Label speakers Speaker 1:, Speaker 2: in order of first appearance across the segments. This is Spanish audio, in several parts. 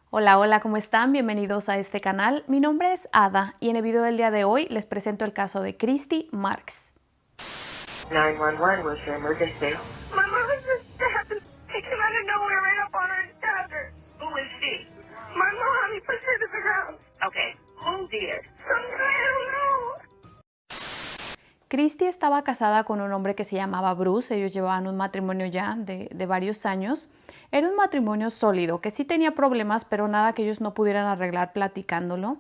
Speaker 1: Hola, hola, ¿cómo están? Bienvenidos a este canal. Mi nombre es Ada y en el video del día de hoy les presento el caso de Christy Marks.
Speaker 2: 911 was your emergency.
Speaker 3: My mom is just stabbed. He came out of nowhere right up on her and stabbed her.
Speaker 2: Who is she?
Speaker 3: My mom, he pushed her to the ground.
Speaker 2: Okay, who did?
Speaker 3: Some guy, I don't know.
Speaker 1: Christy estaba casada con un hombre que se llamaba Bruce. Ellos llevaban un matrimonio ya de varios años. Era un matrimonio sólido, que sí tenía problemas, pero nada que ellos no pudieran arreglar platicándolo.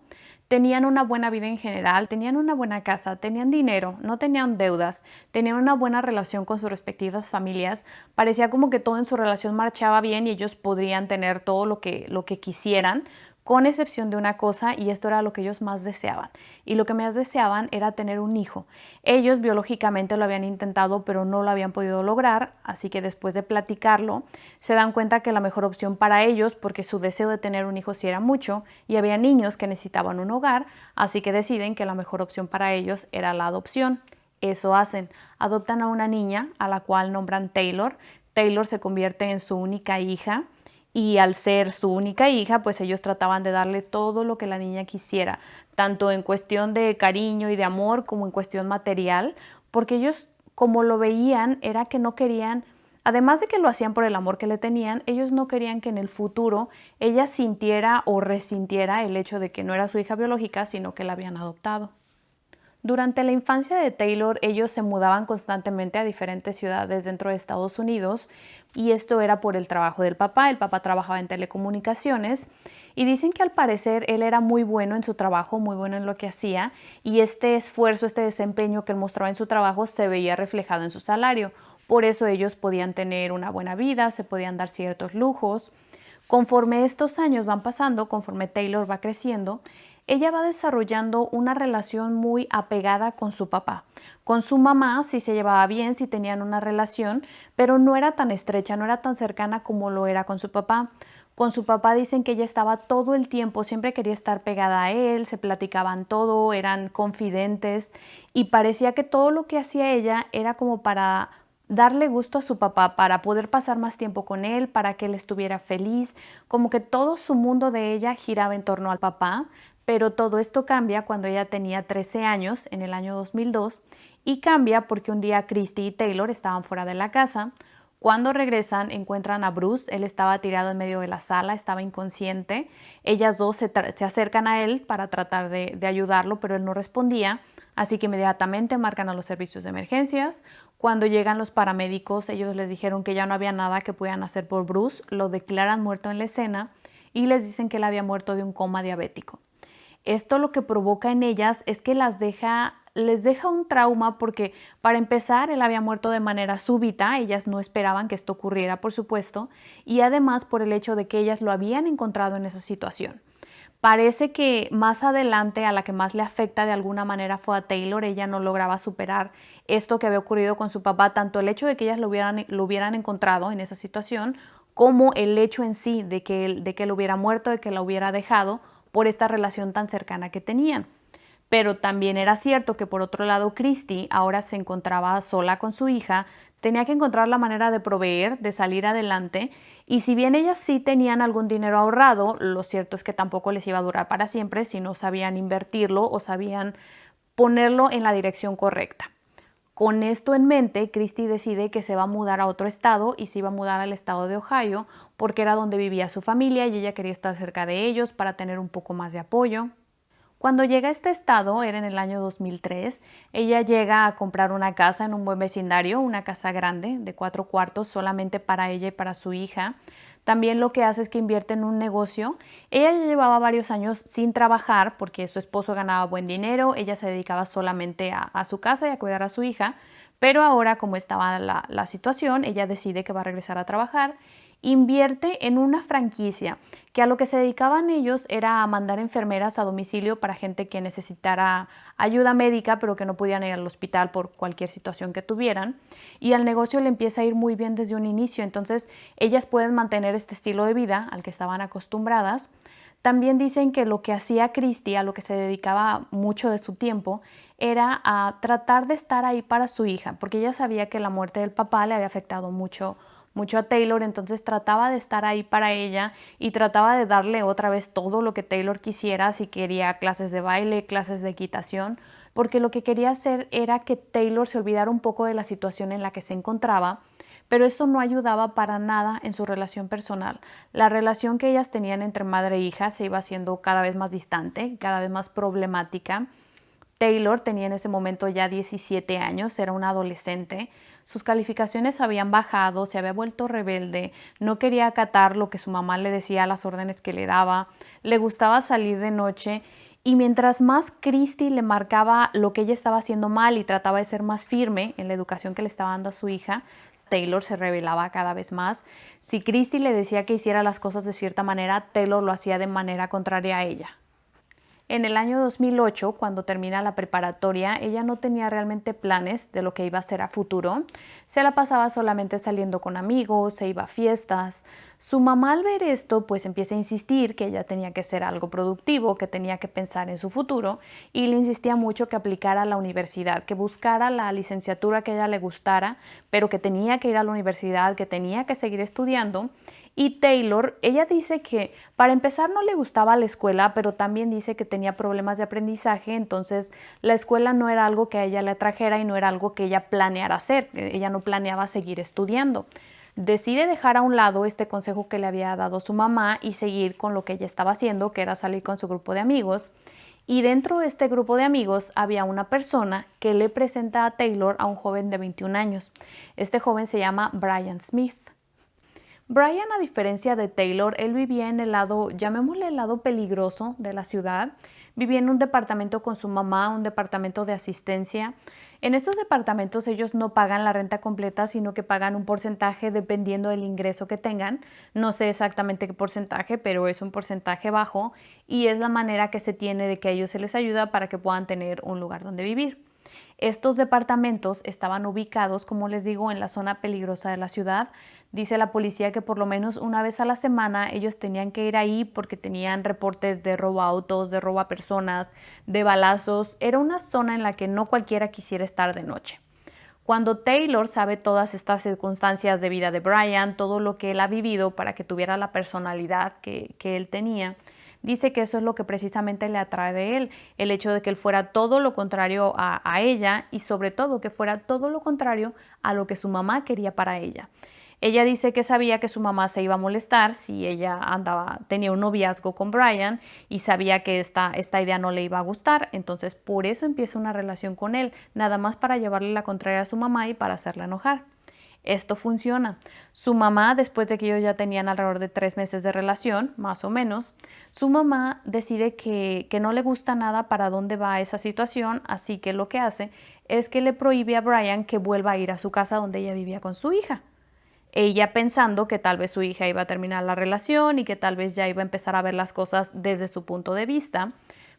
Speaker 1: Tenían una buena vida en general, tenían una buena casa, tenían dinero, no tenían deudas, tenían una buena relación con sus respectivas familias. Parecía como que todo en su relación marchaba bien y ellos podrían tener todo lo que quisieran, con excepción de una cosa, y esto era lo que ellos más deseaban. Y lo que más deseaban era tener un hijo. Ellos biológicamente lo habían intentado, pero no lo habían podido lograr, así que después de platicarlo, se dan cuenta que la mejor opción para ellos, porque su deseo de tener un hijo sí era mucho, y había niños que necesitaban un hogar, así que deciden que la mejor opción para ellos era la adopción. Eso hacen, adoptan a una niña, a la cual nombran Taylor. Taylor se convierte en su única hija, y al ser su única hija, pues ellos trataban de darle todo lo que la niña quisiera, tanto en cuestión de cariño y de amor como en cuestión material, porque ellos, como lo veían, era que no querían, además de que lo hacían por el amor que le tenían, ellos no querían que en el futuro ella sintiera o resintiera el hecho de que no era su hija biológica, sino que la habían adoptado. Durante la infancia de Taylor, ellos se mudaban constantemente a diferentes ciudades dentro de Estados Unidos, y esto era por el trabajo del papá. El papá trabajaba en telecomunicaciones y dicen que al parecer él era muy bueno en su trabajo, muy bueno en lo que hacía, y este esfuerzo, este desempeño que él mostraba en su trabajo se veía reflejado en su salario. Por eso ellos podían tener una buena vida, se podían dar ciertos lujos. Conforme estos años van pasando, conforme Taylor va creciendo, ella va desarrollando una relación muy apegada con su papá. Con su mamá sí se llevaba bien, sí tenían una relación, pero no era tan estrecha, no era tan cercana como lo era con su papá. Con su papá dicen que ella estaba todo el tiempo, siempre quería estar pegada a él, se platicaban todo, eran confidentes, y parecía que todo lo que hacía ella era como para darle gusto a su papá, para poder pasar más tiempo con él, para que él estuviera feliz, como que todo su mundo de ella giraba en torno al papá. Pero todo esto cambia cuando ella tenía 13 años, en el año 2002, y cambia porque un día Christy y Taylor estaban fuera de la casa. Cuando regresan, encuentran a Bruce. Él estaba tirado en medio de la sala, estaba inconsciente. Ellas dos se acercan a él para tratar de ayudarlo, pero él no respondía, así que inmediatamente marcan a los servicios de emergencias. Cuando llegan los paramédicos, ellos les dijeron que ya no había nada que pudieran hacer por Bruce, lo declaran muerto en la escena y les dicen que él había muerto de un coma diabético. Esto lo que provoca en ellas es que les deja un trauma, porque para empezar él había muerto de manera súbita, ellas no esperaban que esto ocurriera, por supuesto, y además por el hecho de que ellas lo habían encontrado en esa situación. Parece que más adelante a la que más le afecta de alguna manera fue a Taylor. Ella no lograba superar esto que había ocurrido con su papá, tanto el hecho de que ellas lo hubieran encontrado en esa situación, como el hecho en sí de que él hubiera muerto, de que la hubiera dejado, por esta relación tan cercana que tenían. Pero también era cierto que por otro lado Christy ahora se encontraba sola con su hija, tenía que encontrar la manera de proveer, de salir adelante, y si bien ellas sí tenían algún dinero ahorrado, lo cierto es que tampoco les iba a durar para siempre si no sabían invertirlo o sabían ponerlo en la dirección correcta. Con esto en mente, Christy decide que se va a mudar a otro estado, y se iba a mudar al estado de Ohio porque era donde vivía su familia y ella quería estar cerca de ellos para tener un poco más de apoyo. Cuando llega a este estado, era en el año 2003, ella llega a comprar una casa en un buen vecindario, una casa grande de 4 cuartos solamente para ella y para su hija. También lo que hace es que invierte en un negocio. Ella ya llevaba varios años sin trabajar porque su esposo ganaba buen dinero, ella se dedicaba solamente a su casa y a cuidar a su hija, pero ahora, como estaba la situación, ella decide que va a regresar a trabajar. Invierte en una franquicia que a lo que se dedicaban ellos era a mandar enfermeras a domicilio para gente que necesitara ayuda médica pero que no podían ir al hospital por cualquier situación que tuvieran, y al negocio le empieza a ir muy bien desde un inicio. Entonces ellas pueden mantener este estilo de vida al que estaban acostumbradas. También dicen que lo que hacía Christy, a lo que se dedicaba mucho de su tiempo, era a tratar de estar ahí para su hija, porque ella sabía que la muerte del papá le había afectado mucho mucho a Taylor, entonces trataba de estar ahí para ella y trataba de darle otra vez todo lo que Taylor quisiera, si quería clases de baile, clases de equitación, porque lo que quería hacer era que Taylor se olvidara un poco de la situación en la que se encontraba, pero esto no ayudaba para nada en su relación personal. La relación que ellas tenían entre madre e hija se iba haciendo cada vez más distante, cada vez más problemática. Taylor tenía en ese momento ya 17 años, era una adolescente. Sus calificaciones habían bajado, se había vuelto rebelde, no quería acatar lo que su mamá le decía, las órdenes que le daba, le gustaba salir de noche y mientras más Christy le marcaba lo que ella estaba haciendo mal y trataba de ser más firme en la educación que le estaba dando a su hija, Taylor se rebelaba cada vez más. Si Christy le decía que hiciera las cosas de cierta manera, Taylor lo hacía de manera contraria a ella. En el año 2008, cuando termina la preparatoria, ella no tenía realmente planes de lo que iba a hacer a futuro. Se la pasaba solamente saliendo con amigos, se iba a fiestas. Su mamá al ver esto, pues empieza a insistir que ella tenía que ser algo productivo, que tenía que pensar en su futuro y le insistía mucho que aplicara a la universidad, que buscara la licenciatura que a ella le gustara, pero que tenía que ir a la universidad, que tenía que seguir estudiando. Y Taylor, ella dice que para empezar no le gustaba la escuela, pero también dice que tenía problemas de aprendizaje, entonces la escuela no era algo que a ella le atrajera y no era algo que ella planeara hacer, ella no planeaba seguir estudiando. Decide dejar a un lado este consejo que le había dado su mamá y seguir con lo que ella estaba haciendo, que era salir con su grupo de amigos. Y dentro de este grupo de amigos había una persona que le presenta a Taylor a un joven de 21 años. Este joven se llama Brian Smith. Brian, a diferencia de Taylor, él vivía en el lado, llamémosle el lado peligroso de la ciudad. Vivía en un departamento con su mamá, un departamento de asistencia. En estos departamentos ellos no pagan la renta completa, sino que pagan un porcentaje dependiendo del ingreso que tengan. No sé exactamente qué porcentaje, pero es un porcentaje bajo y es la manera que se tiene de que a ellos se les ayuda para que puedan tener un lugar donde vivir. Estos departamentos estaban ubicados, como les digo, en la zona peligrosa de la ciudad. Dice la policía que por lo menos una vez a la semana ellos tenían que ir ahí porque tenían reportes de robo a autos, de robo a personas, de balazos. Era una zona en la que no cualquiera quisiera estar de noche. Cuando Taylor sabe todas estas circunstancias de vida de Brian, todo lo que él ha vivido para que tuviera la personalidad que él tenía, dice que eso es lo que precisamente le atrae de él, el hecho de que él fuera todo lo contrario a ella y sobre todo que fuera todo lo contrario a lo que su mamá quería para ella. Ella dice que sabía que su mamá se iba a molestar si ella tenía un noviazgo con Brian y sabía que esta idea no le iba a gustar, entonces por eso empieza una relación con él, nada más para llevarle la contraria a su mamá y para hacerla enojar. Esto funciona. Su mamá, después de que ellos ya tenían alrededor de 3 meses de relación, más o menos, su mamá decide que no le gusta nada para dónde va esa situación, así que lo que hace es que le prohíbe a Brian que vuelva a ir a su casa donde ella vivía con su hija. Ella pensando que tal vez su hija iba a terminar la relación y que tal vez ya iba a empezar a ver las cosas desde su punto de vista,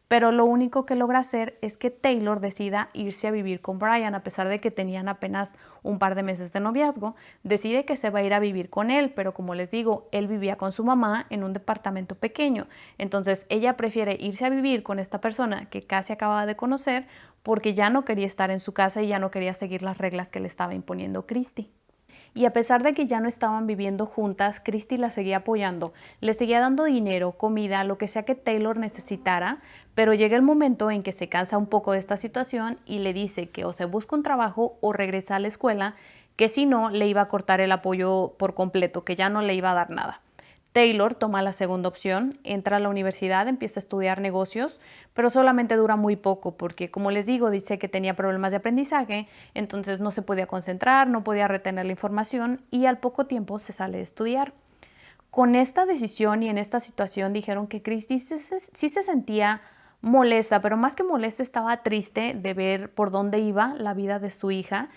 Speaker 1: pero lo único que logra hacer es que Taylor decida irse a vivir con Brian, a pesar de que tenían apenas un par de meses de noviazgo, decide que se va a ir a vivir con él, pero como les digo, él vivía con su mamá en un departamento pequeño, entonces ella prefiere irse a vivir con esta persona que casi acababa de conocer porque ya no quería estar en su casa y ya no quería seguir las reglas que le estaba imponiendo Christy. Y a pesar de que ya no estaban viviendo juntas, Christy la seguía apoyando, le seguía dando dinero, comida, lo que sea que Taylor necesitara, pero llega el momento en que se cansa un poco de esta situación y le dice que o se busca un trabajo o regresa a la escuela, que si no le iba a cortar el apoyo por completo, que ya no le iba a dar nada. Taylor toma la segunda opción, entra a la universidad, empieza a estudiar negocios, pero solamente dura muy poco porque, como les digo, dice que tenía problemas de aprendizaje, entonces no se podía concentrar, no podía retener la información y al poco tiempo se sale de estudiar. Con esta decisión y en esta situación dijeron que Christy sí se sentía molesta, pero más que molesta estaba triste de ver por dónde iba la vida de su hija.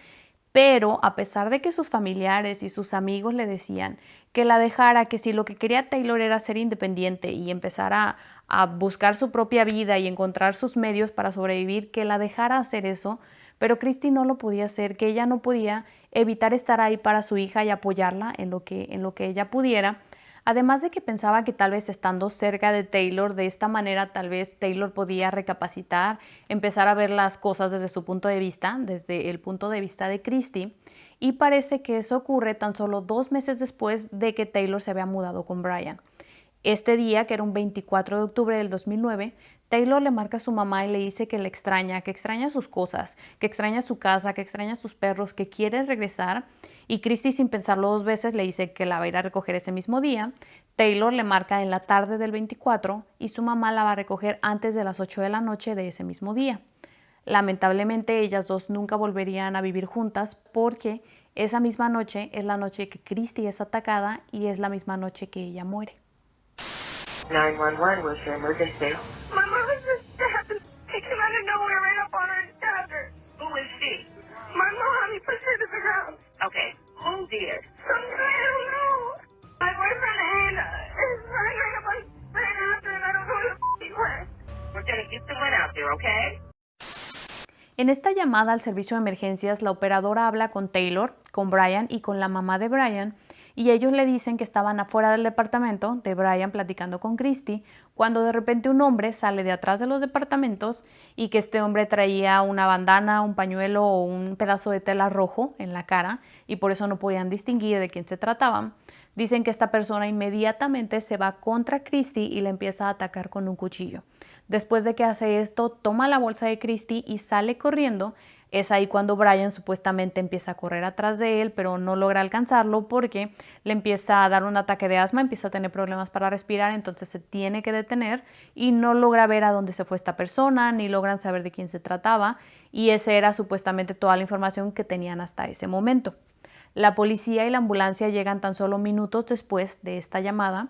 Speaker 1: Pero a pesar de que sus familiares y sus amigos le decían que la dejara, que si lo que quería Taylor era ser independiente y empezar a buscar su propia vida y encontrar sus medios para sobrevivir, que la dejara hacer eso, pero Christy no lo podía hacer, que ella no podía evitar estar ahí para su hija y apoyarla en lo que ella pudiera. Además de que pensaba que tal vez estando cerca de Taylor, de esta manera tal vez Taylor podía recapacitar, empezar a ver las cosas desde su punto de vista, desde el punto de vista de Christy. y parece que eso ocurre tan solo 2 meses después de que Taylor se había mudado con Brian. Este día, que era un 24 de octubre del 2009, Taylor le marca a su mamá y le dice que le extraña, que extraña sus cosas, que extraña su casa, que extraña sus perros, que quiere regresar. Y Christy, sin pensarlo 2 veces, le dice que la va a ir a recoger ese mismo día. Taylor le marca en la tarde del 24 y su mamá la va a recoger antes de las 8 de la noche de ese mismo día. Lamentablemente, ellas dos nunca volverían a vivir juntas porque esa misma noche es la noche que Christy es atacada y es la misma noche que ella muere.
Speaker 2: 911 was your emergency.
Speaker 3: My mother just stabbed and he came out of nowhere, ran up on her and stabbed her.
Speaker 2: Who is she?
Speaker 3: My mom, he pushed her to the ground.
Speaker 2: Okay, who did?
Speaker 3: Some guy, I don't know. My boyfriend and his friend ran up on right after, and I don't know who the he was.
Speaker 2: We're gonna get the one out there, okay?
Speaker 1: En esta llamada al servicio de emergencias, la operadora habla con Taylor, con Brian y con la mamá de Brian, y ellos le dicen que estaban afuera del departamento de Brian platicando con Christy, cuando de repente un hombre sale de atrás de los departamentos y que este hombre traía una bandana, un pañuelo o un pedazo de tela rojo en la cara y por eso no podían distinguir de quién se trataba. Dicen que esta persona inmediatamente se va contra Christy y le empieza a atacar con un cuchillo. Después de que hace esto, toma la bolsa de Christy y sale corriendo. Es ahí cuando Brian supuestamente empieza a correr atrás de él, pero no logra alcanzarlo porque le empieza a dar un ataque de asma, empieza a tener problemas para respirar, entonces se tiene que detener y no logra ver a dónde se fue esta persona, ni logran saber de quién se trataba, y esa era supuestamente toda la información que tenían hasta ese momento. La policía y la ambulancia llegan tan solo minutos después de esta llamada.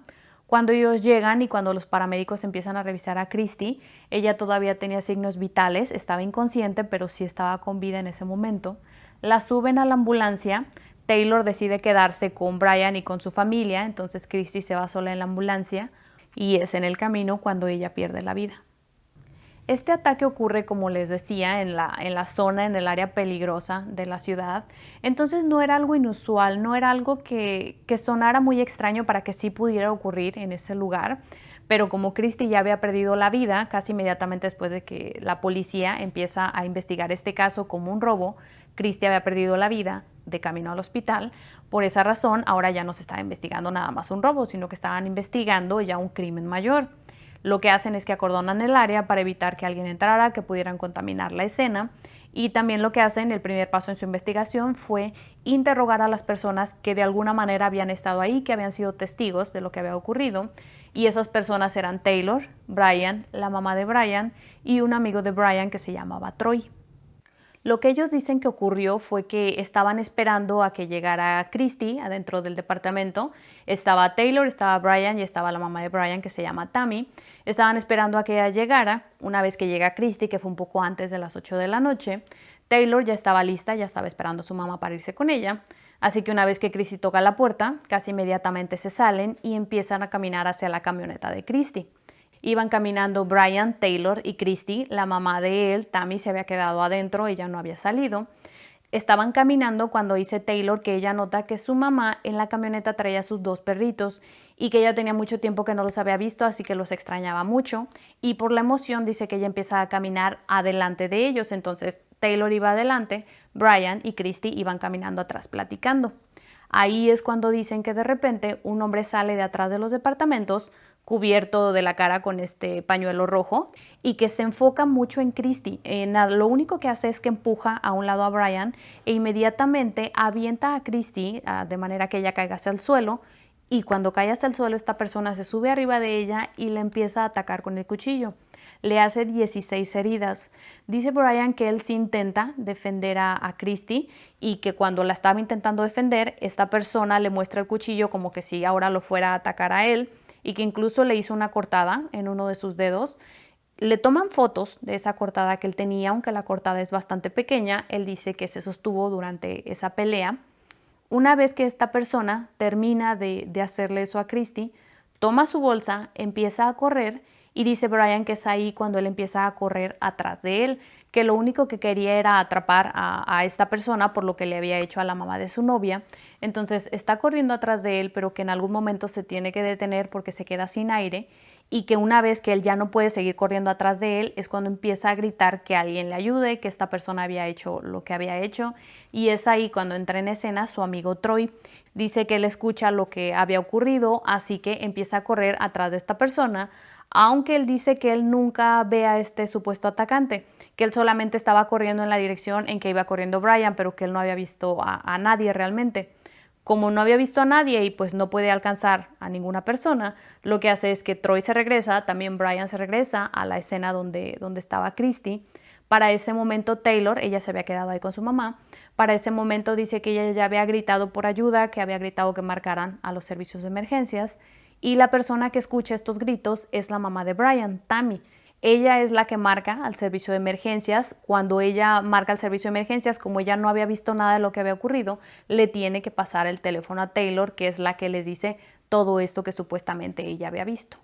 Speaker 1: Cuando ellos llegan y cuando los paramédicos empiezan a revisar a Christy, ella todavía tenía signos vitales, estaba inconsciente, pero sí estaba con vida en ese momento. La suben a la ambulancia. Taylor decide quedarse con Brian y con su familia, entonces Christy se va sola en la ambulancia y es en el camino cuando ella pierde la vida. Este ataque ocurre, como les decía, en la zona, en el área peligrosa de la ciudad. Entonces no era algo inusual, no era algo que sonara muy extraño para que sí pudiera ocurrir en ese lugar. Pero como Christy ya había perdido la vida casi inmediatamente después de que la policía empieza a investigar este caso como un robo, Christy había perdido la vida de camino al hospital. Por esa razón, ahora ya no se estaba investigando nada más un robo, sino que estaban investigando ya un crimen mayor. Lo que hacen es que acordonan el área para evitar que alguien entrara, que pudieran contaminar la escena. Y también lo que hacen, el primer paso en su investigación fue interrogar a las personas que de alguna manera habían estado ahí, que habían sido testigos de lo que había ocurrido. Y esas personas eran Taylor, Brian, la mamá de Brian y un amigo de Brian que se llamaba Troy. Lo que ellos dicen que ocurrió fue que estaban esperando a que llegara Christy adentro del departamento. Estaba Taylor, estaba Brian y estaba la mamá de Brian que se llama Tammy. Estaban esperando a que ella llegara. Una vez que llega Christy, que fue un poco antes de las 8 de la noche, Taylor ya estaba lista, ya estaba esperando a su mamá para irse con ella. Así que una vez que Christy toca la puerta, casi inmediatamente se salen y empiezan a caminar hacia la camioneta de Christy. Iban caminando Brian, Taylor y Christy. La mamá de él, Tammy, se había quedado adentro, ella no había salido. Estaban caminando cuando dice Taylor que ella nota que su mamá en la camioneta traía sus 2 perritos y que ella tenía mucho tiempo que no los había visto, así que los extrañaba mucho. Y por la emoción dice que ella empieza a caminar adelante de ellos. Entonces Taylor iba adelante, Brian y Christy iban caminando atrás platicando. Ahí es cuando dicen que de repente un hombre sale de atrás de los departamentos, cubierto de la cara con este pañuelo rojo y que se enfoca mucho en Christy. Lo único que hace es que empuja a un lado a Brian e inmediatamente avienta a Christy de manera que ella caiga hacia el suelo, y cuando cae hacia el suelo esta persona se sube arriba de ella y le empieza a atacar con el cuchillo. Le hace 16 heridas. Dice Brian que él sí intenta defender a Christy y que cuando la estaba intentando defender, esta persona le muestra el cuchillo como que si ahora lo fuera a atacar a él, y que incluso le hizo una cortada en uno de sus dedos. Le toman fotos de esa cortada que él tenía, aunque la cortada es bastante pequeña. Él dice que se sostuvo durante esa pelea. Una vez que esta persona termina de hacerle eso a Christy, toma su bolsa, empieza a correr y dice Brian que es ahí cuando él empieza a correr atrás de él, que lo único que quería era atrapar a esta persona por lo que le había hecho a la mamá de su novia. Entonces está corriendo atrás de él, pero que en algún momento se tiene que detener porque se queda sin aire y que una vez que él ya no puede seguir corriendo atrás de él es cuando empieza a gritar que alguien le ayude, que esta persona había hecho lo que había hecho, y es ahí cuando entra en escena su amigo Troy. Dice que él escucha lo que había ocurrido, así que empieza a correr atrás de esta persona, aunque él dice que él nunca ve a este supuesto atacante, que él solamente estaba corriendo en la dirección en que iba corriendo Brian, pero que él no había visto a nadie realmente. Como no había visto a nadie y pues no puede alcanzar a ninguna persona, lo que hace es que Troy se regresa, también Brian se regresa a la escena donde estaba Christy. Para ese momento Taylor, ella se había quedado ahí con su mamá, para ese momento dice que ella ya había gritado por ayuda, que había gritado que marcaran a los servicios de emergencias, y la persona que escucha estos gritos es la mamá de Brian, Tammy. Ella es la que marca al servicio de emergencias. Cuando ella marca al servicio de emergencias, como ella no había visto nada de lo que había ocurrido, le tiene que pasar el teléfono a Taylor, que es la que les dice todo esto que supuestamente ella había visto.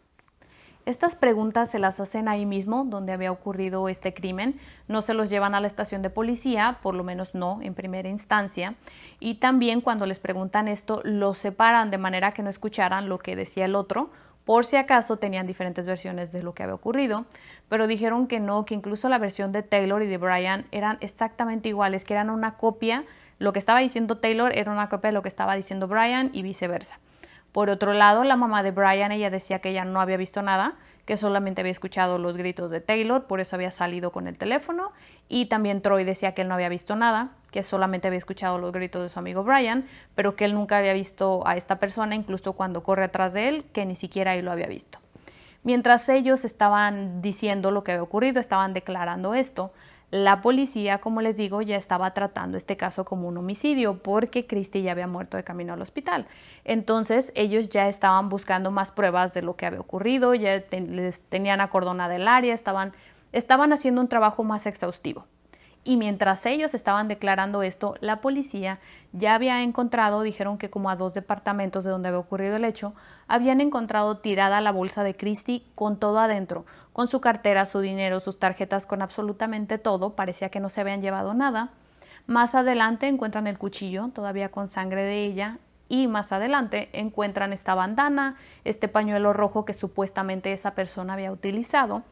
Speaker 1: Estas preguntas se las hacen ahí mismo, donde había ocurrido este crimen. No se los llevan a la estación de policía, por lo menos no en primera instancia. Y también cuando les preguntan esto, los separan de manera que no escucharan lo que decía el otro, por si acaso tenían diferentes versiones de lo que había ocurrido, pero dijeron que no, que incluso la versión de Taylor y de Brian eran exactamente iguales, que eran una copia, lo que estaba diciendo Taylor era una copia de lo que estaba diciendo Brian y viceversa. Por otro lado, la mamá de Brian, ella decía que ella no había visto nada, que solamente había escuchado los gritos de Taylor, por eso había salido con el teléfono, y también Troy decía que él no había visto nada, que solamente había escuchado los gritos de su amigo Brian, pero que él nunca había visto a esta persona, incluso cuando corre atrás de él, que ni siquiera él lo había visto. Mientras ellos estaban diciendo lo que había ocurrido, estaban declarando esto, la policía, como les digo, ya estaba tratando este caso como un homicidio porque Christy ya había muerto de camino al hospital. Entonces ellos ya estaban buscando más pruebas de lo que había ocurrido, ya les tenían acordonada el área, estaban haciendo un trabajo más exhaustivo. Y mientras ellos estaban declarando esto, la policía ya había encontrado, dijeron que como a 2 departamentos de donde había ocurrido el hecho, habían encontrado tirada la bolsa de Christy con todo adentro, con su cartera, su dinero, sus tarjetas, con absolutamente todo. Parecía que no se habían llevado nada. Más adelante encuentran el cuchillo, todavía con sangre de ella, y más adelante encuentran esta bandana, este pañuelo rojo que supuestamente esa persona había utilizado.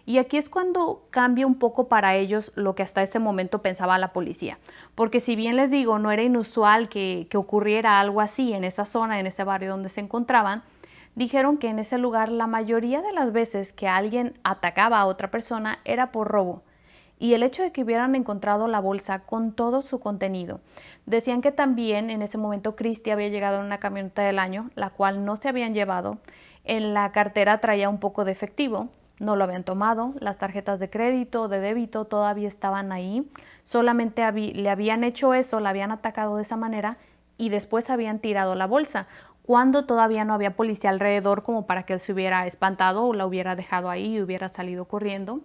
Speaker 1: Y aquí es cuando cambia un poco para ellos lo que hasta ese momento pensaba la policía. Porque si bien les digo, no era inusual que ocurriera algo así en esa zona, en ese barrio donde se encontraban, dijeron que en ese lugar la mayoría de las veces que alguien atacaba a otra persona era por robo. Y el hecho de que hubieran encontrado la bolsa con todo su contenido. Decían que también en ese momento Christy había llegado en una camioneta del año, la cual no se habían llevado. En la cartera traía un poco de efectivo. No lo habían tomado, las tarjetas de crédito, de débito todavía estaban ahí, solamente le habían hecho eso, la habían atacado de esa manera y después habían tirado la bolsa, cuando todavía no había policía alrededor como para que él se hubiera espantado o la hubiera dejado ahí y hubiera salido corriendo.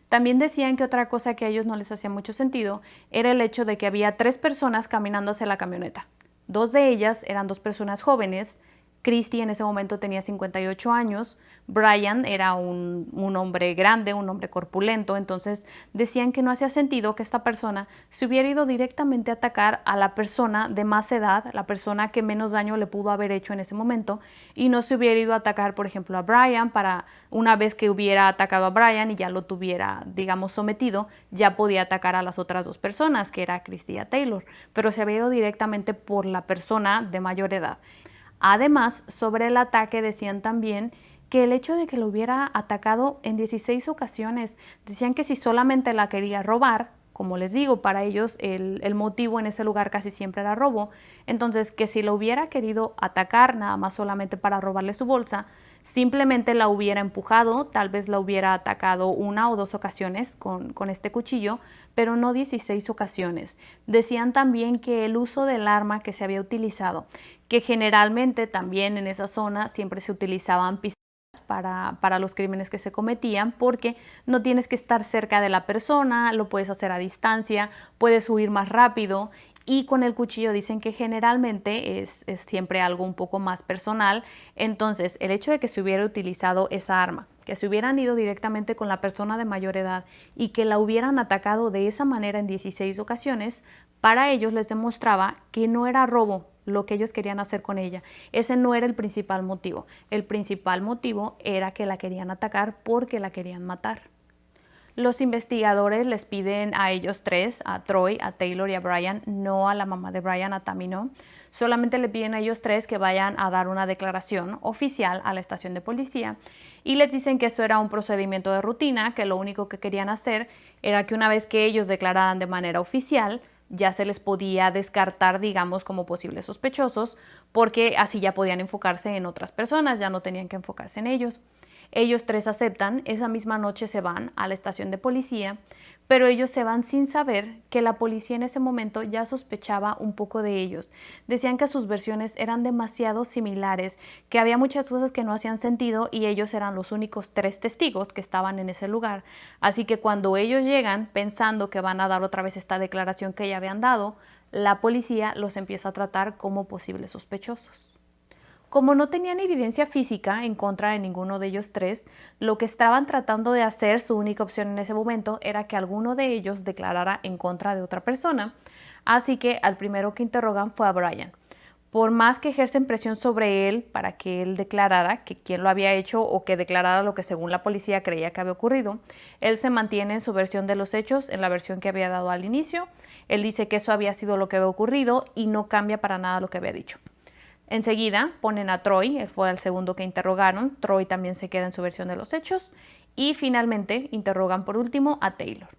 Speaker 1: También decían que otra cosa que a ellos no les hacía mucho sentido era el hecho de que había 3 personas caminando hacia la camioneta. 2 de ellas eran 2 personas jóvenes. Christy en ese momento tenía 58 años, Brian era un hombre grande, un hombre corpulento, entonces decían que no hacía sentido que esta persona se hubiera ido directamente a atacar a la persona de más edad, la persona que menos daño le pudo haber hecho en ese momento, y no se hubiera ido a atacar, por ejemplo, a Brian, para una vez que hubiera atacado a Brian y ya lo tuviera, digamos, sometido, ya podía atacar a las otras 2 personas, que era Christy y Taylor, pero se había ido directamente por la persona de mayor edad. Además, sobre el ataque decían también que el hecho de que lo hubiera atacado en 16 ocasiones, decían que si solamente la quería robar, como les digo, para ellos el motivo en ese lugar casi siempre era robo, entonces que si lo hubiera querido atacar nada más solamente para robarle su bolsa, simplemente la hubiera empujado, tal vez la hubiera atacado 1 o 2 ocasiones con este cuchillo, pero no 16 ocasiones. Decían también que el uso del arma que se había utilizado, que generalmente también en esa zona siempre se utilizaban pistolas para los crímenes que se cometían, porque no tienes que estar cerca de la persona, lo puedes hacer a distancia, puedes huir más rápido, y con el cuchillo dicen que generalmente es siempre algo un poco más personal. Entonces el hecho de que se hubiera utilizado esa arma, que se hubieran ido directamente con la persona de mayor edad y que la hubieran atacado de esa manera en 16 ocasiones, para ellos les demostraba que no era robo, lo que ellos querían hacer con ella. Ese no era el principal motivo. El principal motivo era que la querían atacar porque la querían matar. Los investigadores les piden a ellos tres, a Troy, a Taylor y a Brian, no a la mamá de Brian, a Tammy no. Solamente le piden a ellos tres que vayan a dar una declaración oficial a la estación de policía y les dicen que eso era un procedimiento de rutina, que lo único que querían hacer era que una vez que ellos declararan de manera oficial, ya se les podía descartar, digamos, como posibles sospechosos, porque así ya podían enfocarse en otras personas, ya no tenían que enfocarse en ellos. Ellos tres aceptan, esa misma noche se van a la estación de policía, pero ellos se van sin saber que la policía en ese momento ya sospechaba un poco de ellos. Decían que sus versiones eran demasiado similares, que había muchas cosas que no hacían sentido y ellos eran los únicos tres testigos que estaban en ese lugar. Así que cuando ellos llegan pensando que van a dar otra vez esta declaración que ya habían dado, la policía los empieza a tratar como posibles sospechosos. Como no tenían evidencia física en contra de ninguno de ellos tres, lo que estaban tratando de hacer, su única opción en ese momento, era que alguno de ellos declarara en contra de otra persona. Así que al primero que interrogan fue a Brian. Por más que ejercen presión sobre él para que él declarara que quién lo había hecho o que declarara lo que según la policía creía que había ocurrido, él se mantiene en su versión de los hechos, en la versión que había dado al inicio. Él dice que eso había sido lo que había ocurrido y no cambia para nada lo que había dicho. Enseguida ponen a Troy, él fue el segundo que interrogaron. Troy también se queda en su versión de los hechos. Y finalmente interrogan por último a Taylor.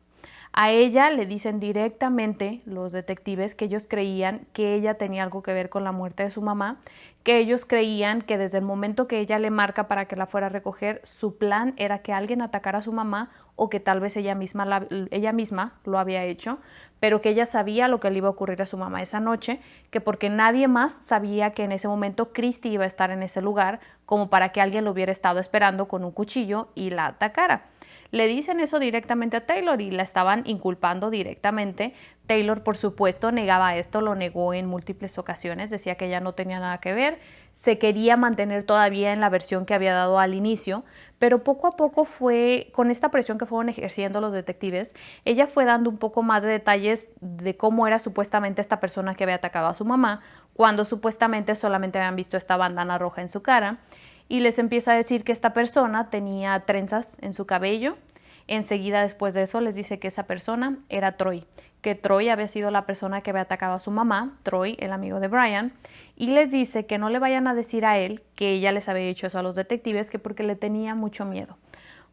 Speaker 1: A ella le dicen directamente los detectives que ellos creían que ella tenía algo que ver con la muerte de su mamá, que ellos creían que desde el momento que ella le marca para que la fuera a recoger, su plan era que alguien atacara a su mamá o que tal vez ella misma lo había hecho, pero que ella sabía lo que le iba a ocurrir a su mamá esa noche, que porque nadie más sabía que en ese momento Christy iba a estar en ese lugar como para que alguien lo hubiera estado esperando con un cuchillo y la atacara. Le dicen eso directamente a Taylor y la estaban inculpando directamente. Taylor, por supuesto, negaba esto, lo negó en múltiples ocasiones, decía que ella no tenía nada que ver, se quería mantener todavía en la versión que había dado al inicio, pero poco a poco fue, con esta presión que fueron ejerciendo los detectives, ella fue dando un poco más de detalles de cómo era supuestamente esta persona que había atacado a su mamá, cuando supuestamente solamente habían visto esta bandana roja en su cara. Y les empieza a decir que esta persona tenía trenzas en su cabello. Enseguida después de eso les dice que esa persona era Troy, que Troy había sido la persona que había atacado a su mamá, Troy, el amigo de Brian, y les dice que no le vayan a decir a él que ella les había dicho eso a los detectives, que porque le tenía mucho miedo.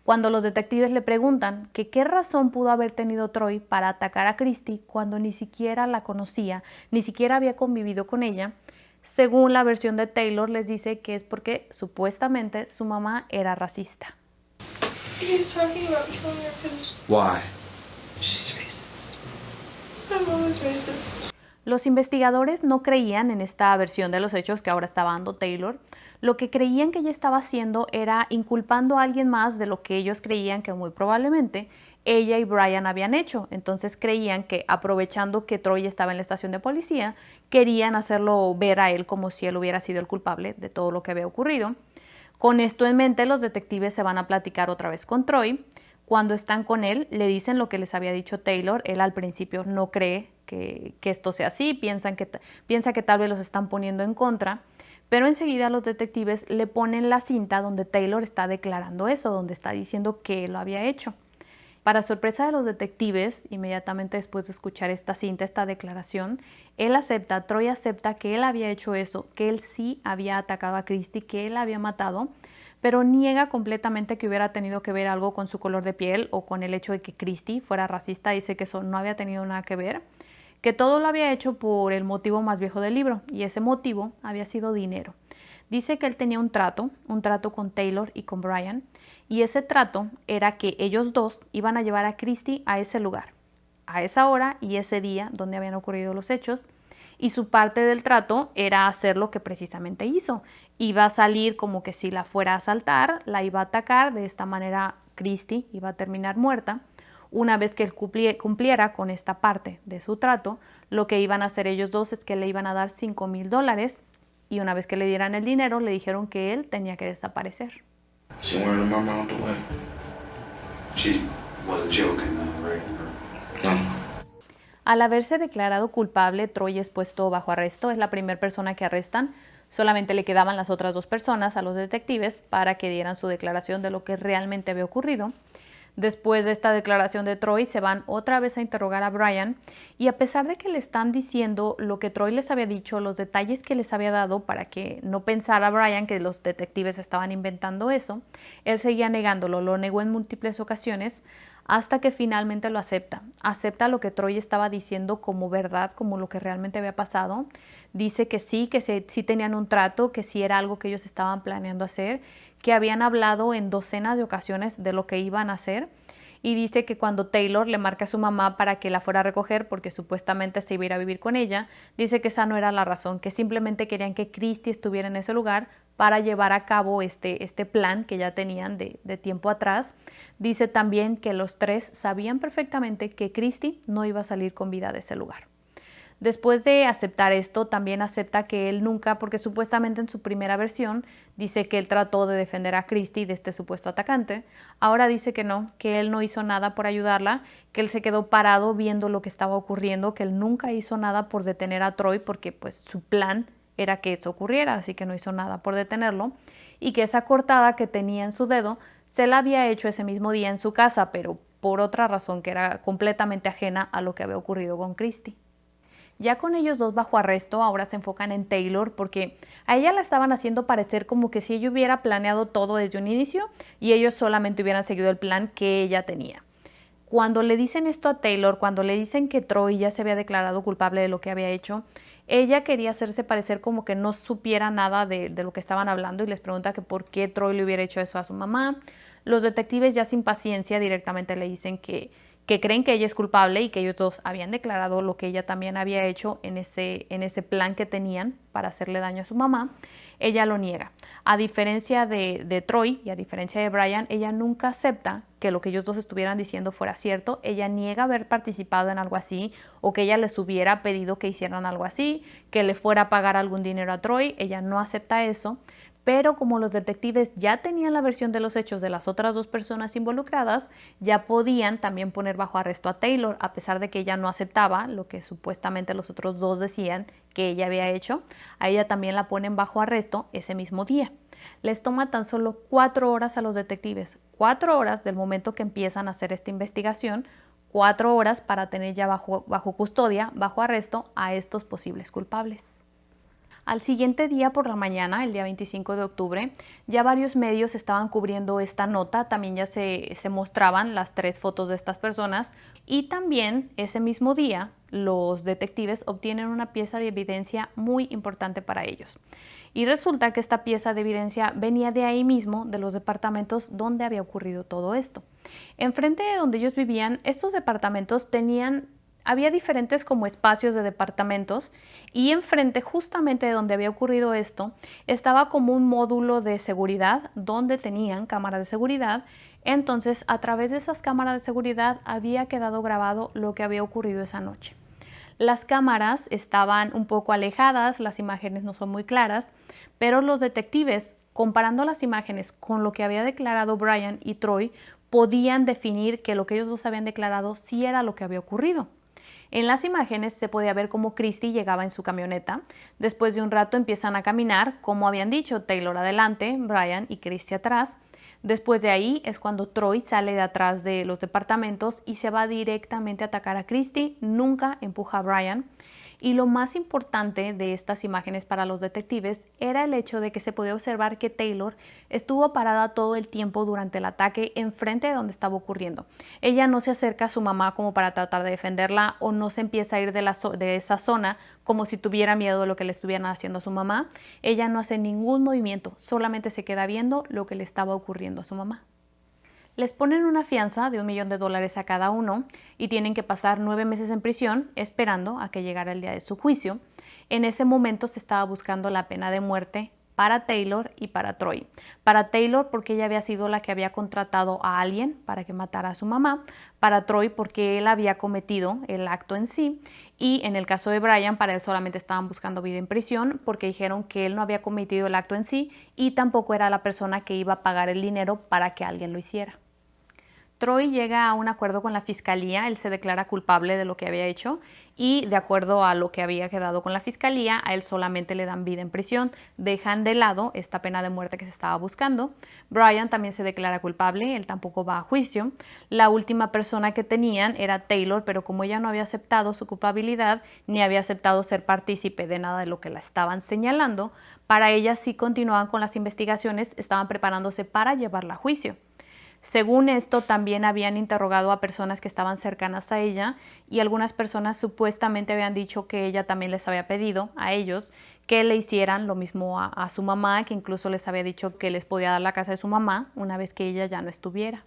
Speaker 1: Cuando los detectives le preguntan que qué razón pudo haber tenido Troy para atacar a Christy cuando ni siquiera la conocía, ni siquiera había convivido con ella, según la versión de Taylor, les dice que es porque supuestamente su mamá era racista.
Speaker 3: He's talking about killing her because
Speaker 4: Why?
Speaker 3: she's racist. My mom is racist.
Speaker 1: Los investigadores no creían en esta versión de los hechos que ahora estaba dando Taylor. Lo que creían que ella estaba haciendo era inculpando a alguien más de lo que ellos creían que muy probablemente ella y Brian habían hecho. Entonces creían que aprovechando que Troy estaba en la estación de policía, querían hacerlo ver a él como si él hubiera sido el culpable de todo lo que había ocurrido. Con esto en mente, los detectives se van a platicar otra vez con Troy. Cuando están con él, le dicen lo que les había dicho Taylor. Él al principio no cree que esto sea así, piensa que tal vez los están poniendo en contra, pero enseguida los detectives le ponen la cinta donde Taylor está declarando eso, donde está diciendo que él lo había hecho. Para sorpresa de los detectives, inmediatamente después de escuchar esta cinta, esta declaración, Troy acepta que él había hecho eso, que él sí había atacado a Christy, que él la había matado, pero niega completamente que hubiera tenido que ver algo con su color de piel o con el hecho de que Christy fuera racista. Dice que eso no había tenido nada que ver, que todo lo había hecho por el motivo más viejo del libro, y ese motivo había sido dinero. Dice que él tenía un trato con Taylor y con Brian, y ese trato era que ellos dos iban a llevar a Christy a ese lugar, a esa hora y ese día donde habían ocurrido los hechos, y su parte del trato era hacer lo que precisamente hizo. Iba a salir como que si la fuera a asaltar, la iba a atacar, de esta manera Christy iba a terminar muerta. Una vez que él cumpliera con esta parte de su trato, lo que iban a hacer ellos dos es que le iban a dar $5,000, y una vez que le dieran el dinero, le dijeron que él tenía que desaparecer.
Speaker 4: She wanted my mom out the way. She wasn't joking though, right? No.
Speaker 1: Al haberse declarado culpable, Troy es puesto bajo arresto, es la primera persona que arrestan. Solamente le quedaban las otras 2 personas a los detectives para que dieran su declaración de lo que realmente había ocurrido. Después de esta declaración de Troy, se van otra vez a interrogar a Brian y a pesar de que le están diciendo lo que Troy les había dicho, los detalles que les había dado para que no pensara Brian que los detectives estaban inventando eso, él seguía negándolo, lo negó en múltiples ocasiones hasta que finalmente lo acepta. Acepta lo que Troy estaba diciendo como verdad, como lo que realmente había pasado. Dice que sí tenían un trato, que sí era algo que ellos estaban planeando hacer, que habían hablado en docenas de ocasiones de lo que iban a hacer y dice que cuando Taylor le marca a su mamá para que la fuera a recoger porque supuestamente se iba a ir a vivir con ella, dice que esa no era la razón, que simplemente querían que Christy estuviera en ese lugar para llevar a cabo este plan que ya tenían de tiempo atrás. Dice también que los 3 sabían perfectamente que Christy no iba a salir con vida de ese lugar. Después de aceptar esto, también acepta que él nunca, porque supuestamente en su primera versión dice que él trató de defender a Christy de este supuesto atacante. Ahora dice que no, que él no hizo nada por ayudarla, que él se quedó parado viendo lo que estaba ocurriendo, que él nunca hizo nada por detener a Troy porque pues su plan era que eso ocurriera, así que no hizo nada por detenerlo, y que esa cortada que tenía en su dedo se la había hecho ese mismo día en su casa, pero por otra razón que era completamente ajena a lo que había ocurrido con Christy. Ya con ellos 2 bajo arresto, ahora se enfocan en Taylor porque a ella la estaban haciendo parecer como que si ella hubiera planeado todo desde un inicio y ellos solamente hubieran seguido el plan que ella tenía. Cuando le dicen esto a Taylor, cuando le dicen que Troy ya se había declarado culpable de lo que había hecho, ella quería hacerse parecer como que no supiera nada de lo que estaban hablando y les pregunta que por qué Troy le hubiera hecho eso a su mamá. Los detectives ya sin paciencia directamente le dicen que creen que ella es culpable y que ellos 2 habían declarado lo que ella también había hecho en ese plan que tenían para hacerle daño a su mamá. Ella lo niega. A diferencia de Troy y a diferencia de Brian, ella nunca acepta que lo que ellos 2 estuvieran diciendo fuera cierto. Ella niega haber participado en algo así o que ella les hubiera pedido que hicieran algo así, que le fuera a pagar algún dinero a Troy. Ella no acepta eso. Pero como los detectives ya tenían la versión de los hechos de las otras 2 personas involucradas, ya podían también poner bajo arresto a Taylor, a pesar de que ella no aceptaba lo que supuestamente los otros 2 decían que ella había hecho. A ella también la ponen bajo arresto ese mismo día. Les toma tan solo 4 horas a los detectives, 4 horas del momento que empiezan a hacer esta investigación, 4 horas para tener ya bajo custodia, bajo arresto a estos posibles culpables. Al siguiente día por la mañana, el día 25 de octubre, ya varios medios estaban cubriendo esta nota, también ya se mostraban las 3 fotos de estas personas y también ese mismo día los detectives obtienen una pieza de evidencia muy importante para ellos. Y resulta que esta pieza de evidencia venía de ahí mismo, de los departamentos donde había ocurrido todo esto. Enfrente de donde ellos vivían, estos departamentos había diferentes como espacios de departamentos y enfrente justamente de donde había ocurrido esto estaba como un módulo de seguridad donde tenían cámaras de seguridad. Entonces a través de esas cámaras de seguridad había quedado grabado lo que había ocurrido esa noche. Las cámaras estaban un poco alejadas, las imágenes no son muy claras, pero los detectives, comparando las imágenes con lo que había declarado Brian y Troy, podían definir que lo que ellos 2 habían declarado sí era lo que había ocurrido. En las imágenes se podía ver cómo Christy llegaba en su camioneta. Después de un rato empiezan a caminar, como habían dicho, Taylor adelante, Brian y Christy atrás. Después de ahí es cuando Troy sale de atrás de los departamentos y se va directamente a atacar a Christy, nunca empuja a Brian. Y lo más importante de estas imágenes para los detectives era el hecho de que se podía observar que Taylor estuvo parada todo el tiempo durante el ataque enfrente de donde estaba ocurriendo. Ella no se acerca a su mamá como para tratar de defenderla o no se empieza a ir de esa zona como si tuviera miedo de lo que le estuvieran haciendo a su mamá. Ella no hace ningún movimiento, solamente se queda viendo lo que le estaba ocurriendo a su mamá. Les ponen una fianza de $1 millón a cada uno y tienen que pasar 9 meses en prisión esperando a que llegara el día de su juicio. En ese momento se estaba buscando la pena de muerte para Taylor y para Troy. Para Taylor porque ella había sido la que había contratado a alguien para que matara a su mamá. Para Troy porque él había cometido el acto en sí. Y en el caso de Brian, para él solamente estaban buscando vida en prisión porque dijeron que él no había cometido el acto en sí y tampoco era la persona que iba a pagar el dinero para que alguien lo hiciera. Troy llega a un acuerdo con la fiscalía, él se declara culpable de lo que había hecho y de acuerdo a lo que había quedado con la fiscalía, a él solamente le dan vida en prisión, dejan de lado esta pena de muerte que se estaba buscando. Brian también se declara culpable, él tampoco va a juicio. La última persona que tenían era Taylor, pero como ella no había aceptado su culpabilidad ni había aceptado ser partícipe de nada de lo que la estaban señalando, para ella sí continuaban con las investigaciones, estaban preparándose para llevarla a juicio. Según esto, también habían interrogado a personas que estaban cercanas a ella y algunas personas supuestamente habían dicho que ella también les había pedido a ellos que le hicieran lo mismo a su mamá, que incluso les había dicho que les podía dar la casa de su mamá una vez que ella ya no estuviera.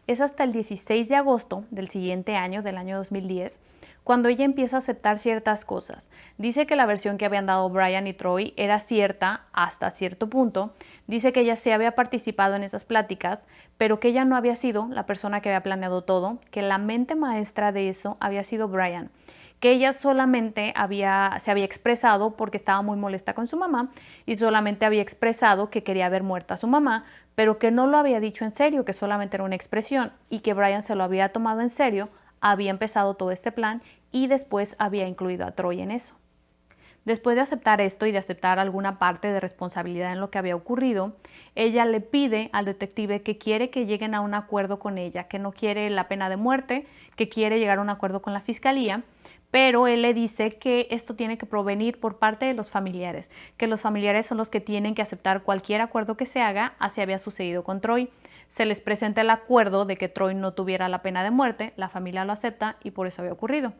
Speaker 1: Es hasta el 16 de agosto del siguiente año, del año 2010, cuando ella empieza a aceptar ciertas cosas. Dice que la versión que habían dado Brian y Troy era cierta hasta cierto punto. Dice que ella sí había participado en esas pláticas, pero que ella no había sido la persona que había planeado todo, que la mente maestra de eso había sido Brian, que ella solamente se había expresado porque estaba muy molesta con su mamá y solamente había expresado que quería ver muerta a su mamá, pero que no lo había dicho en serio, que solamente era una expresión y que Brian se lo había tomado en serio, había empezado todo este plan y después había incluido a Troy en eso. Después de aceptar esto y de aceptar alguna parte de responsabilidad en lo que había ocurrido, ella le pide al detective que quiere que lleguen a un acuerdo con ella, que no quiere la pena de muerte, que quiere llegar a un acuerdo con la fiscalía, pero él le dice que esto tiene que provenir por parte de los familiares, que los familiares son los que tienen que aceptar cualquier acuerdo que se haga, así había sucedido con Troy. Se les presenta el acuerdo de que Troy no tuviera la pena de muerte, la familia lo acepta y por eso había ocurrido.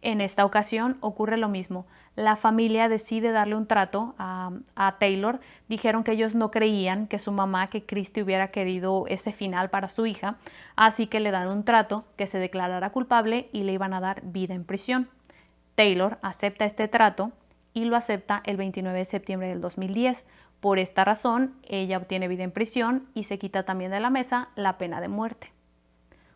Speaker 1: En esta ocasión ocurre lo mismo. La familia decide darle un trato a Taylor. Dijeron que ellos no creían que su mamá, que Christy, hubiera querido ese final para su hija, así que le dan un trato que se declarara culpable y le iban a dar vida en prisión. Taylor acepta este trato y lo acepta el 29 de septiembre del 2010. Por esta razón, ella obtiene vida en prisión y se quita también de la mesa la pena de muerte.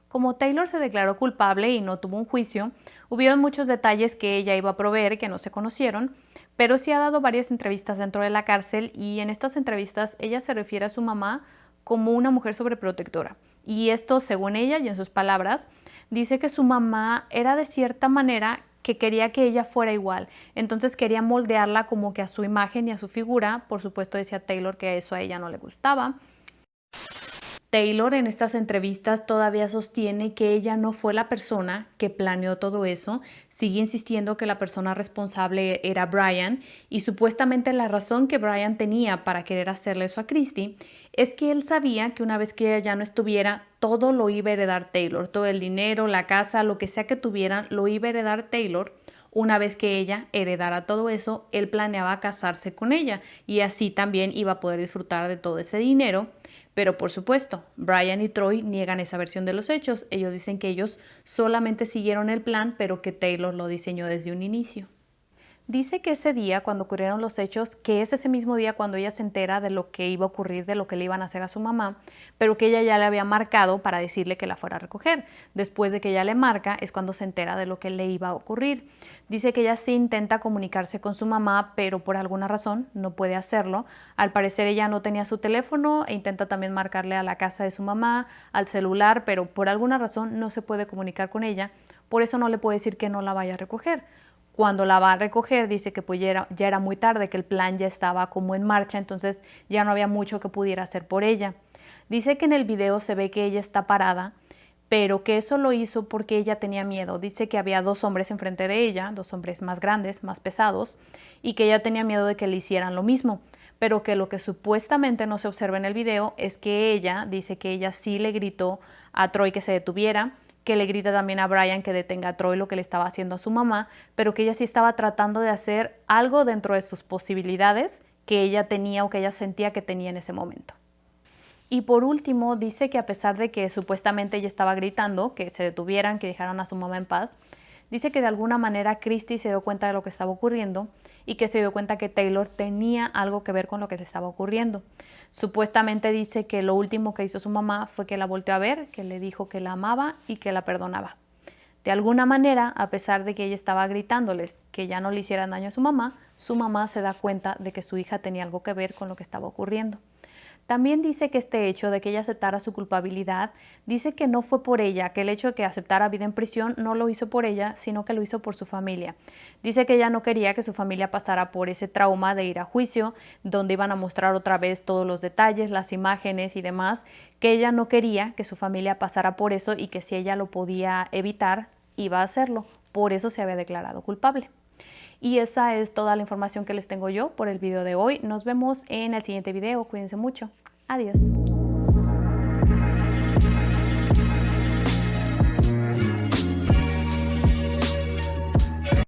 Speaker 1: Como Taylor se declaró culpable y no tuvo un juicio, hubieron muchos detalles que ella iba a proveer que no se conocieron, pero sí ha dado varias entrevistas dentro de la cárcel y en estas entrevistas ella se refiere a su mamá como una mujer sobreprotectora. Y esto, según ella y en sus palabras, dice que su mamá era de cierta manera que quería que ella fuera igual, entonces quería moldearla como que a su imagen y a su figura. Por supuesto, decía Taylor que eso a ella no le gustaba. Taylor en estas entrevistas todavía sostiene que ella no fue la persona que planeó todo eso, sigue insistiendo que la persona responsable era Brian y supuestamente la razón que Brian tenía para querer hacerle eso a Christy es que él sabía que una vez que ella ya no estuviera, todo lo iba a heredar Taylor, todo el dinero, la casa, lo que sea que tuvieran, lo iba a heredar Taylor. Una vez que ella heredara todo eso, él planeaba casarse con ella y así también iba a poder disfrutar de todo ese dinero. Pero por supuesto, Brian y Troy niegan esa versión de los hechos. Ellos dicen que ellos solamente siguieron el plan, pero que Taylor lo diseñó desde un inicio. Dice que ese día, cuando ocurrieron los hechos, que es ese mismo día cuando ella se entera de lo que iba a ocurrir, de lo que le iban a hacer a su mamá, pero que ella ya le había marcado para decirle que la fuera a recoger. Después de que ella le marca, es cuando se entera de lo que le iba a ocurrir. Dice que ella sí intenta comunicarse con su mamá, pero por alguna razón no puede hacerlo. Al parecer ella no tenía su teléfono e intenta también marcarle a la casa de su mamá, al celular, pero por alguna razón no se puede comunicar con ella. Por eso no le puede decir que no la vaya a recoger. Cuando la va a recoger dice que pues ya era muy tarde, que el plan ya estaba como en marcha, entonces ya no había mucho que pudiera hacer por ella. Dice que en el video se ve que ella está parada, pero que eso lo hizo porque ella tenía miedo. Dice que había dos hombres enfrente de ella, dos hombres más grandes, más pesados, y que ella tenía miedo de que le hicieran lo mismo, pero que lo que supuestamente no se observa en el video es que ella dice que ella sí le gritó a Troy que se detuviera, que le grita también a Brian que detenga a Troy lo que le estaba haciendo a su mamá, pero que ella sí estaba tratando de hacer algo dentro de sus posibilidades que ella tenía o que ella sentía que tenía en ese momento. Y por último, dice que a pesar de que supuestamente ella estaba gritando que se detuvieran, que dejaran a su mamá en paz, dice que de alguna manera Christy se dio cuenta de lo que estaba ocurriendo y que se dio cuenta que Taylor tenía algo que ver con lo que se estaba ocurriendo. Supuestamente dice que lo último que hizo su mamá fue que la volteó a ver, que le dijo que la amaba y que la perdonaba. De alguna manera, a pesar de que ella estaba gritándoles que ya no le hicieran daño a su mamá se da cuenta de que su hija tenía algo que ver con lo que estaba ocurriendo. También dice que este hecho de que ella aceptara su culpabilidad, dice que no fue por ella, que el hecho de que aceptara vida en prisión no lo hizo por ella, sino que lo hizo por su familia. Dice que ella no quería que su familia pasara por ese trauma de ir a juicio, donde iban a mostrar otra vez todos los detalles, las imágenes y demás, que ella no quería que su familia pasara por eso y que si ella lo podía evitar, iba a hacerlo. Por eso se había declarado culpable. Y esa es toda la información que les tengo yo por el video de hoy. Nos vemos en el siguiente video. Cuídense mucho. Adiós.